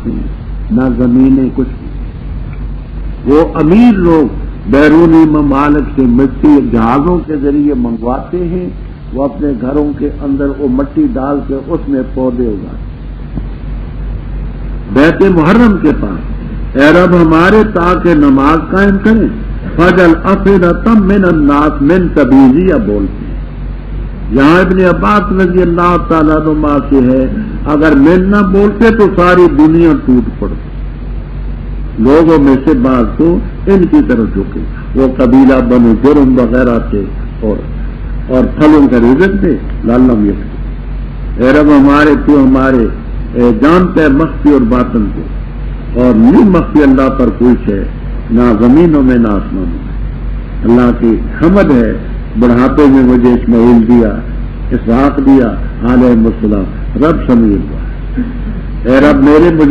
نہیں، نہ زمینیں، کچھ نہیں۔ وہ امیر لوگ بیرونی ممالک سے مٹی جہازوں کے ذریعے منگواتے ہیں، وہ اپنے گھروں کے اندر وہ مٹی ڈال کے اس میں پودے اگاتے ہیں۔ بیت محرم کے پاس اے رب ہمارے تاکہ نماز قائم کریں، فجل افئدۃ من الناس من تبیزیہ بولتے ہیں۔ یہاں ابن عباس رضی اللہ تعالیٰ عنہ سے ہے اگر من نہ بولتے تو ساری دنیا ٹوٹ پڑتی، لوگوں میں سے بعض تو ان کی طرف جھکے، وہ قبیلہ بنو جرم وغیرہ تھے اور پھلوں کا رزق دے لعلہم یشکرون۔ اے رب ہمارے تو ہمارے جانتے مخفی اور باطن کو، اور نہیں مخفی اللہ پر کوئی ہے، نہ زمینوں میں نہ آسمانوں میں۔ اللہ کی حمد ہے بڑھاپے میں مجھے اسماعیل دیا، اسحاق دیا علیہ السلام، رب سمیع اللہ۔ اے رب میرے مجھے